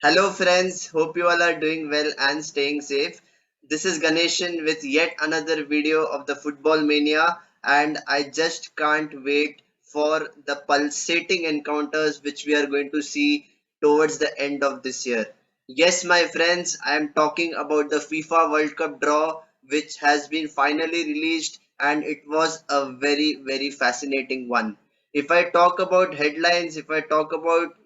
Hello, friends. Hope you all are doing well and staying safe. This is Ganeshan with yet another video of the Football Mania, and I just can't wait for the pulsating encounters which we are going to see towards the end of this year. Yes, my friends, I am talking about the FIFA World Cup draw, which has been finally released, and it was a very fascinating one. If I talk about headlines, if I talk about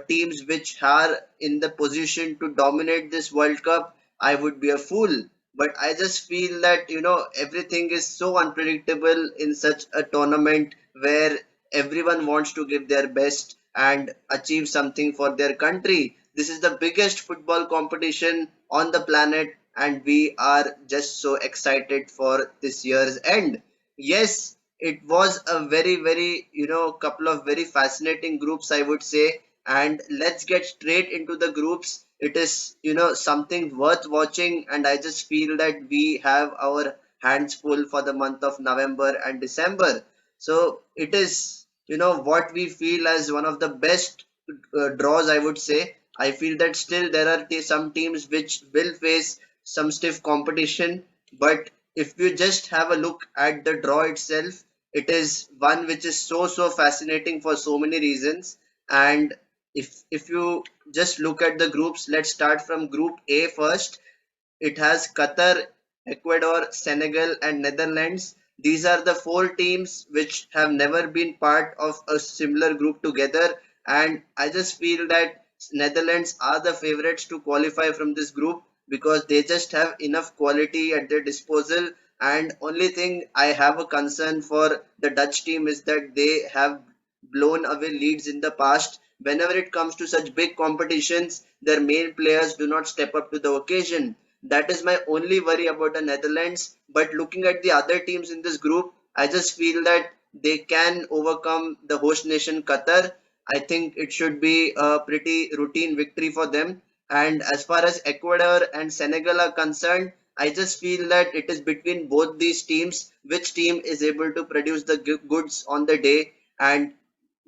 teams which are in the position to dominate this World Cup, I would be a fool. But I just feel that everything is so unpredictable in such a tournament where everyone wants to give their best and achieve something for their country. This is the biggest football competition on the planet, and we are just so excited for this year's end. Yes, it was a very couple of very fascinating groups, I would say. And let's get straight into the groups. It is something worth watching, and I just feel that we have our hands full for the month of November and December. So it is what we feel as one of the best draws, I would say. I feel that still there are some teams which will face some stiff competition, but if you just have a look at the draw itself, it is one which is so fascinating for so many reasons. And if you just look at the groups, let's start from Group A first. It has Qatar, Ecuador, Senegal, and Netherlands. These are the four teams which have never been part of a similar group together. And I just feel that Netherlands are the favorites to qualify from this group because they just have enough quality at their disposal. And only thing I have a concern for the Dutch team is that they have blown away leads in the past. Whenever it comes to such big competitions, their main players do not step up to the occasion. That is my only worry about the Netherlands. But looking at the other teams in this group, I just feel that they can overcome the host nation Qatar. I think it should be a pretty routine victory for them. And as far as Ecuador and Senegal are concerned, I just feel that it is between both these teams which team is able to produce the goods on the day and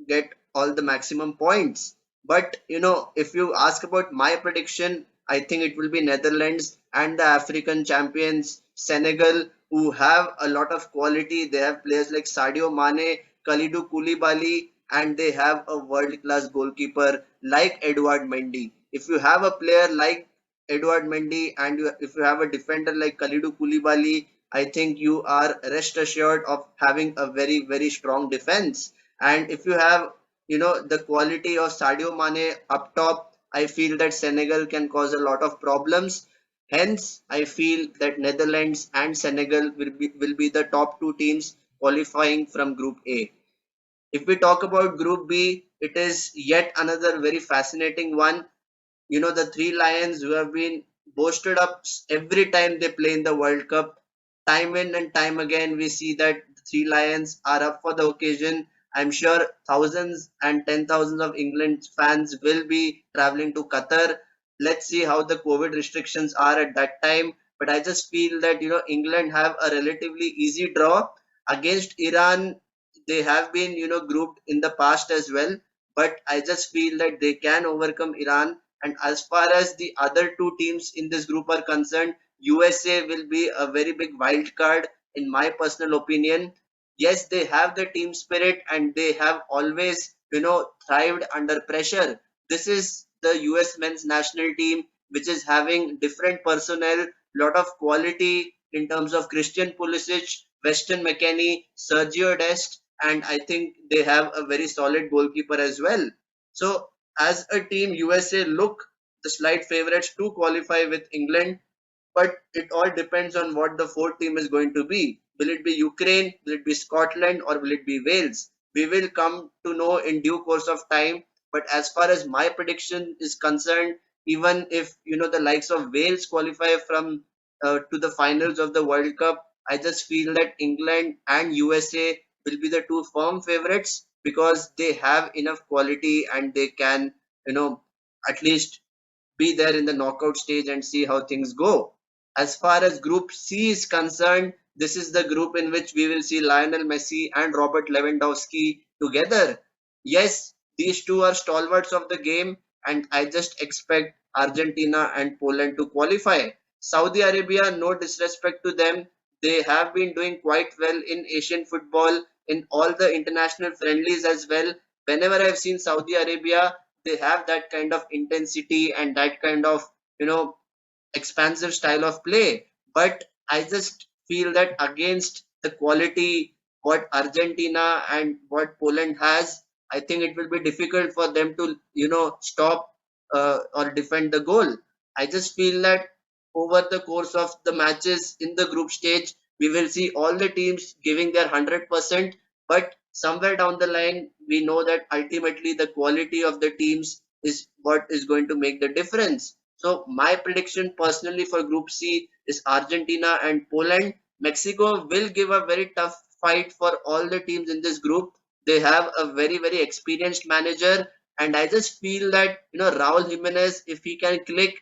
get all the maximum points. But if you ask about my prediction, I think it will be Netherlands and the African champions Senegal, who have a lot of quality. They have players like Sadio Mane, Kalidou Koulibaly, and they have a world-class goalkeeper like Edouard Mendy. If you have a player like Edouard Mendy and if you have a defender like Kalidou Koulibaly, I think you are rest assured of having a very strong defense. And if you have the quality of Sadio Mane up top, I feel that Senegal can cause a lot of problems. Hence, I feel that Netherlands and Senegal will be the top two teams qualifying from Group A. If we talk about Group B, it is yet another very fascinating one. The three lions who have been boasted up every time they play in the World Cup. Time in and time again, we see that the three lions are up for the occasion. I'm sure thousands and 10,000s of England fans will be traveling to Qatar. Let's see how the COVID restrictions are at that time. But I just feel that England have a relatively easy draw against Iran. They have been grouped in the past as well, but I just feel that they can overcome Iran. And as far as the other two teams in this group are concerned, USA will be a very big wild card, in my personal opinion. Yes, they have the team spirit and they have always, thrived under pressure. This is the US men's national team, which is having different personnel, lot of quality in terms of Christian Pulisic, Weston McKennie, Sergio Dest, and I think they have a very solid goalkeeper as well. So as a team, USA look the slight favorites to qualify with England, but it all depends on what the fourth team is going to be. Will it be Ukraine? Will it be Scotland? Or will it be Wales? We will come to know in due course of time. But as far as my prediction is concerned, even if the likes of Wales qualify from to the finals of the World Cup, I just feel that England and USA will be the two firm favorites because they have enough quality and they can, at least be there in the knockout stage and see how things go. As far as Group C is concerned, this is the group in which we will see Lionel Messi and Robert Lewandowski together. Yes, these two are stalwarts of the game, and I just expect Argentina and Poland to qualify. Saudi Arabia, no disrespect to them, they have been doing quite well in Asian football, in all the international friendlies as well. Whenever I've seen Saudi Arabia, they have that kind of intensity and that kind of, you know, expansive style of play. But I just feel that against the quality what Argentina and what Poland has, I think it will be difficult for them to, stop or defend the goal. I just feel that over the course of the matches in the group stage, we will see all the teams giving their 100%, but somewhere down the line, we know that ultimately the quality of the teams is what is going to make the difference. So my prediction personally for Group C is Argentina and Poland. Mexico will give a very tough fight for all the teams in this group. They have a very, very experienced manager, and I just feel that Raul Jimenez, if he can click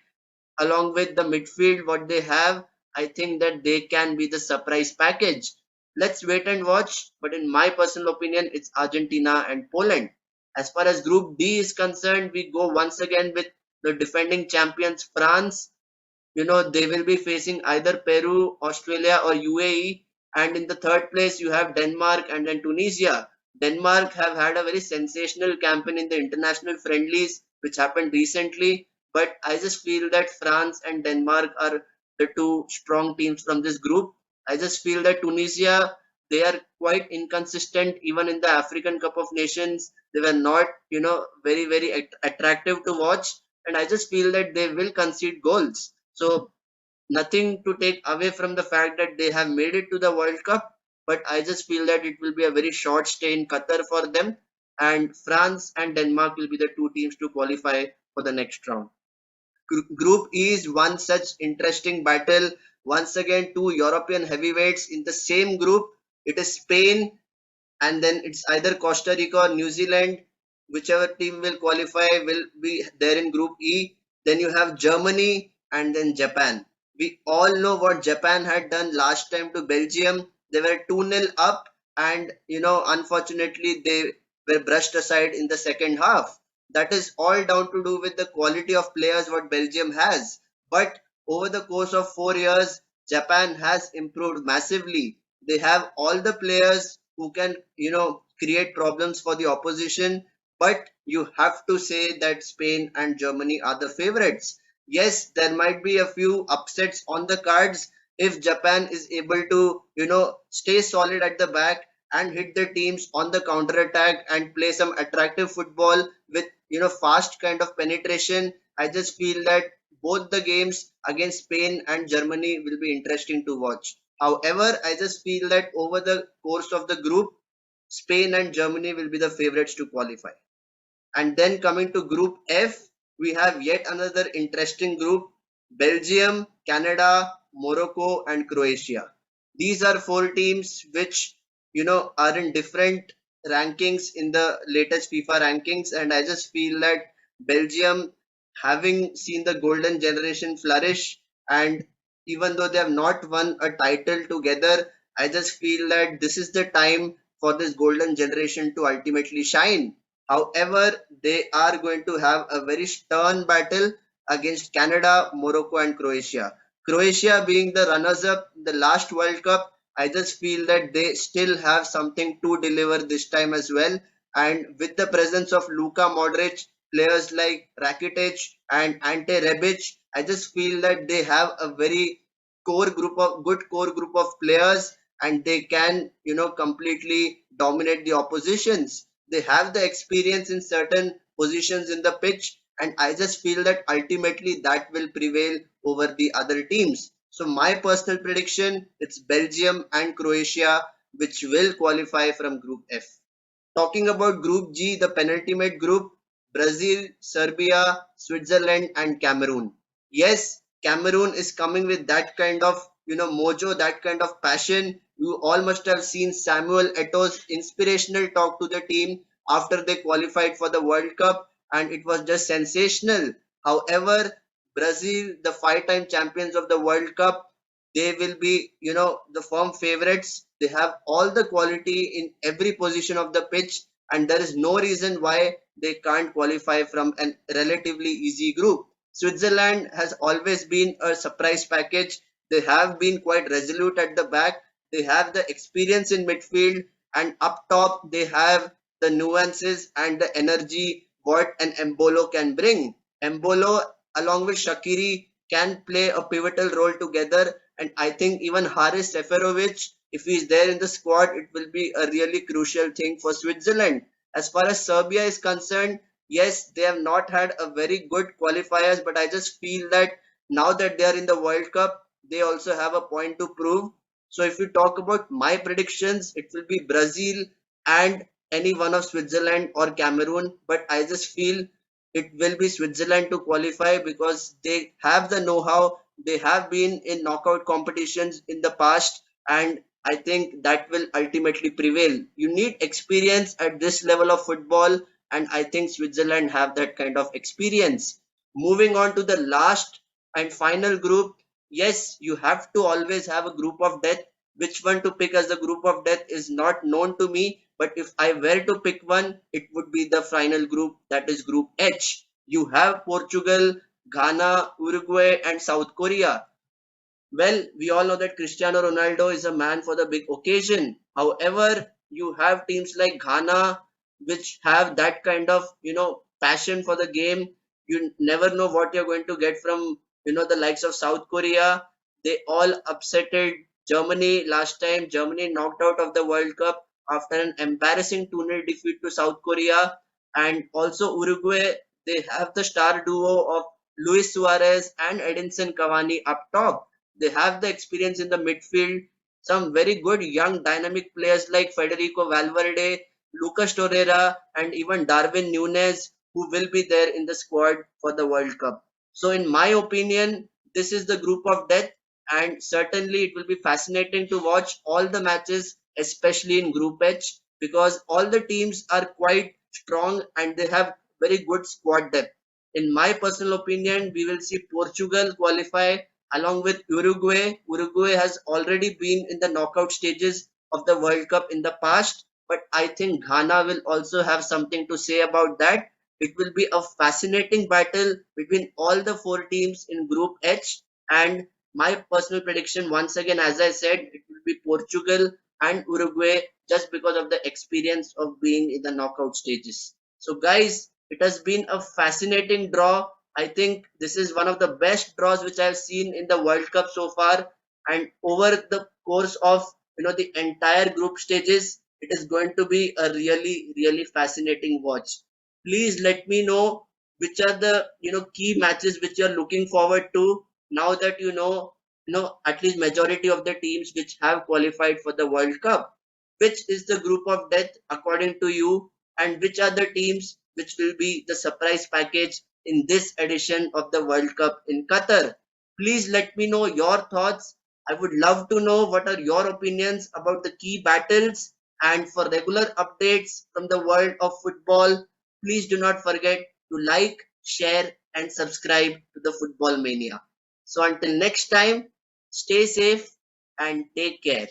along with the midfield what they have, I think that they can be the surprise package. Let's wait and watch. But in my personal opinion, it's Argentina and Poland. As far as Group D is concerned, we go once again with the defending champions France. They will be facing either Peru, Australia, or UAE. And in the third place, you have Denmark and then Tunisia. Denmark have had a very sensational campaign in the international friendlies, which happened recently. But I just feel that France and Denmark are the two strong teams from this group. I just feel that Tunisia, they are quite inconsistent even in the African Cup of Nations. They were not, very, very attractive to watch. And I just feel that they will concede goals. So nothing to take away from the fact that they have made it to the World Cup, but I just feel that it will be a very short stay in Qatar for them, and France and Denmark will be the two teams to qualify for the next round. Group E is one such interesting battle. Once again, two European heavyweights in the same group. It is Spain and then it's either Costa Rica or New Zealand. Whichever team will qualify will be there in Group E. Then you have Germany and then Japan. We all know what Japan had done last time to Belgium. They were 2-0 up, and unfortunately, they were brushed aside in the second half. That is all down to do with the quality of players what Belgium has. But over the course of 4 years, Japan has improved massively. They have all the players who can, create problems for the opposition. But you have to say that Spain and Germany are the favorites. Yes, there might be a few upsets on the cards if Japan is able to, stay solid at the back and hit the teams on the counter attack and play some attractive football with, fast kind of penetration. I just feel that both the games against Spain and Germany will be interesting to watch. However, I just feel that over the course of the group, Spain and Germany will be the favorites to qualify. And then coming to Group F, we have yet another interesting group: Belgium, Canada, Morocco, and Croatia. These are four teams which, are in different rankings in the latest FIFA rankings. And I just feel that Belgium, having seen the golden generation flourish, and even though they have not won a title together, I just feel that this is the time for this golden generation to ultimately shine. However, they are going to have a very stern battle against Canada, Morocco, and Croatia. Croatia being the runners up in the last World Cup, I just feel that they still have something to deliver this time as well. And with the presence of Luka Modric, players like Rakitic and Ante Rebic, I just feel that they have a very core group of players, and they can, completely dominate the oppositions. They have the experience in certain positions in the pitch, and I just feel that ultimately that will prevail over the other teams. So my personal prediction, it's Belgium and Croatia which will qualify from Group F. Talking about Group G, the penultimate group: Brazil, Serbia, Switzerland, and Cameroon. Yes, Cameroon is coming with that kind of, mojo, that kind of passion. You all must have seen Samuel Eto'o's inspirational talk to the team after they qualified for the World Cup, and it was just sensational. However, Brazil, the five-time champions of the World Cup, they will be, the firm favorites. They have all the quality in every position of the pitch. and there is no reason why they can't qualify from a relatively easy group. Switzerland has always been a surprise package. They have been quite resolute at the back. They have the experience in midfield, and up top they have the nuances and the energy what an Embolo can bring. Embolo along with Shaqiri can play a pivotal role together, and I think even Haris Seferovic, if he is there in the squad, it will be a really crucial thing for Switzerland. As far as Serbia is concerned, yes, they have not had a very good qualifiers, but I just feel that now that they are in the World Cup, they also have a point to prove. So if you talk about my predictions, it will be Brazil and any one of Switzerland or Cameroon, but I just feel it will be Switzerland to qualify because they have the know-how. They have been in knockout competitions in the past, and I think that will ultimately prevail. You need experience at this level of football, and I think Switzerland have that kind of experience. Moving on to the last and final group, yes, you have to always have a group of death. Which one to pick as the group of death is not known to me, but if I were to pick one, it would be the final group, that is Group H. You have Portugal, Ghana, Uruguay, and South Korea. Well, we all know that Cristiano Ronaldo is a man for the big occasion. However, you have teams like Ghana, which have that kind of, passion for the game. You never know what you're going to get from, the likes of South Korea. They all upsetted Germany last time. Germany knocked out of the World Cup after an embarrassing 2-0 defeat to South Korea. And also Uruguay, they have the star duo of Luis Suarez and Edinson Cavani up top. They have the experience in the midfield. Some very good young dynamic players like Federico Valverde, Lucas Torreira, and even Darwin Núñez, who will be there in the squad for the World Cup. So, in my opinion, this is the group of death, and certainly it will be fascinating to watch all the matches, especially in Group H, because all the teams are quite strong and they have very good squad depth. In my personal opinion, we will see Portugal qualify along with Uruguay. Uruguay has already been in the knockout stages of the World Cup in the past, but I think Ghana will also have something to say about that. It will be a fascinating battle between all the four teams in Group H, and my personal prediction, once again, as I said, it will be Portugal and Uruguay just because of the experience of being in the knockout stages. So, guys, it has been a fascinating draw. I think this is one of the best draws which I've seen in the World Cup so far. And over the course of the entire group stages, it is going to be a really, really fascinating watch. Please let me know which are the key matches which you're looking forward to now that at least majority of the teams which have qualified for the World Cup. Which is the group of death according to you, and which are the teams which will be the surprise package in this edition of the World Cup in Qatar? Please let me know your thoughts. I would love to know what are your opinions about the key battles, and for regular updates from the world of football, please do not forget to like, share, and subscribe to the Football Mania. So until next time, stay safe and take care.